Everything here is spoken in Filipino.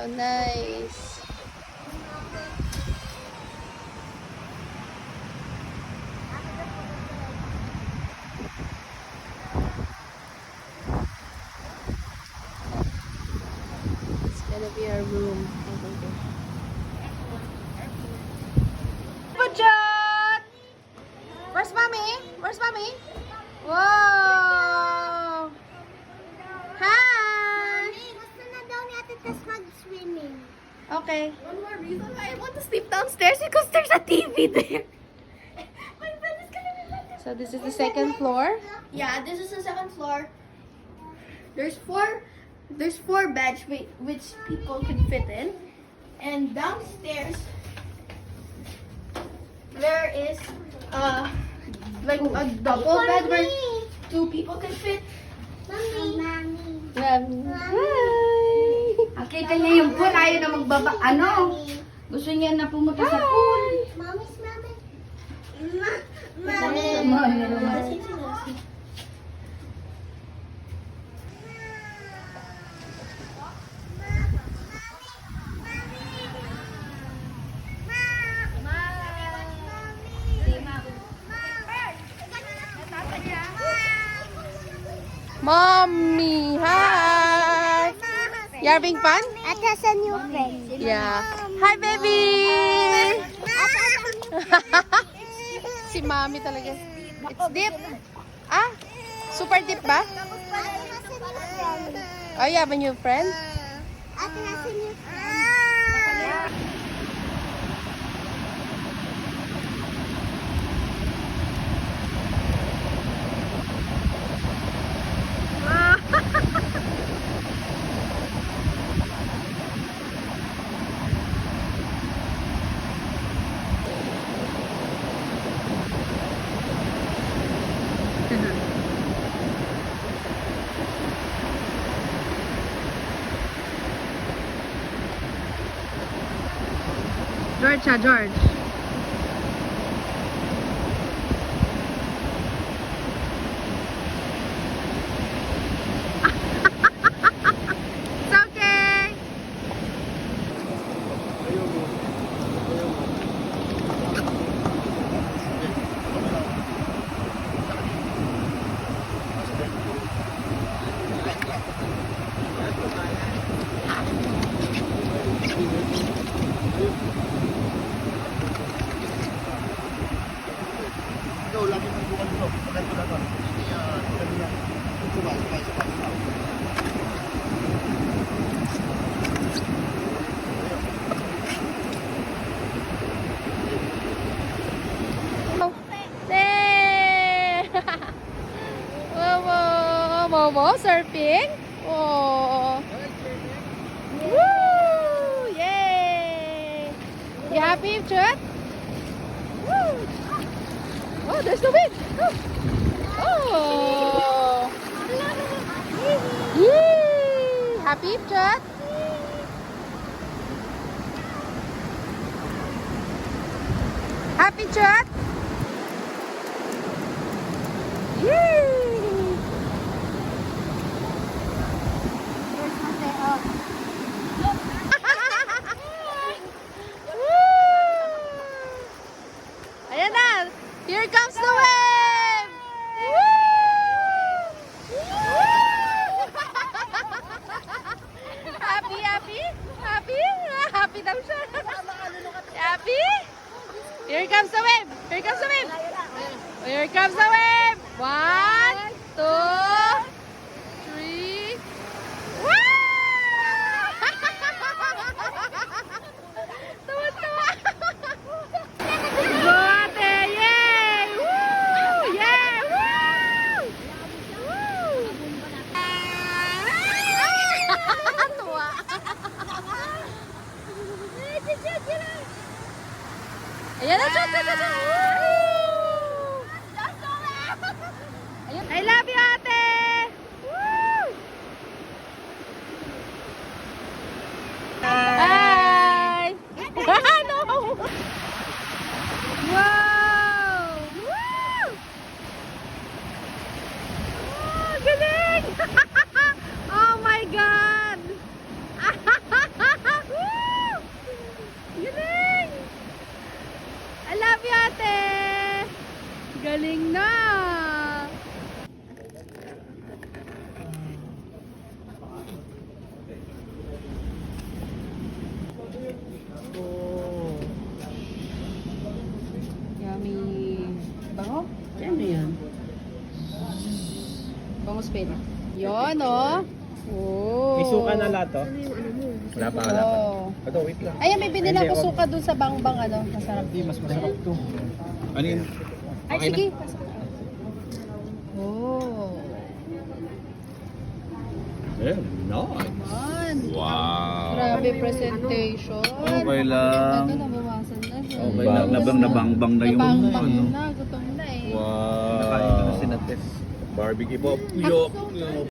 So nice. It's gonna be our room over there. Bajot! Where's mommy? Where's mommy? Whoa! Hi! Gusto na daw ni Ate Tess mag-swimming. Okay. One more reason why I want to sleep downstairs because there's a TV there. My bed is gonna be like this. So this is the second floor. Yeah, this is the second floor. There's four beds which people can fit in, and downstairs there is like a double bed where two people can fit. Mami. Hi! Akita niya yung pool, ayaw na magbaba. Ano? Gusto niya na pumunta sa pool. Mommy's mami. Mommy, hi! You having fun? At has a new friend. Yeah. Hi, baby! Si Mommy talaga. It's deep. Ah? Super deep ba? Ate has a new friend. Oh, you have a new friend? Ate has a new friend. George, George. It's okay. Momo surfing. Oh. Woo! Yay! You happy, Chut? Woo! Oh, there's the wind. Oh. Yay! Happy, Chut? Happy, Chut? Yay! Ayan na! Here comes the wave! Happy, happy? Happy? Happy daw siya. Happy? Here comes the wave! Here comes the wave! Here comes the wave! 1, 2, 3. Tawa-tawa! Go, ate! Yay! Woo! Yay! Woo! Woo! Tuwa! Ayan na, Chot! I love you, ate! Woo! Hi! No! Wow! Woo! Oh, galing! Oh my God! Panguspin. Yun, oh. Oh. May suka na lahat to? Wala pa, wala pa. Oh. Ito, wait lang. Ayan, may binila Hindi, ko suka dun sa bangbang, ano. Masarap. Hindi, mas masarap to. Ano yun? Ay, Okay na. sige. Pasok. Oh. Yeah, nice. Man. Wow. Grabe presentation. Okay lang. Ito, nabawasan na. Okay lang. Nabangbang na yung Nabangbang ano. na. Gutom na eh. Wow. Nakain ko na si Nates. Barbecue po. Yup.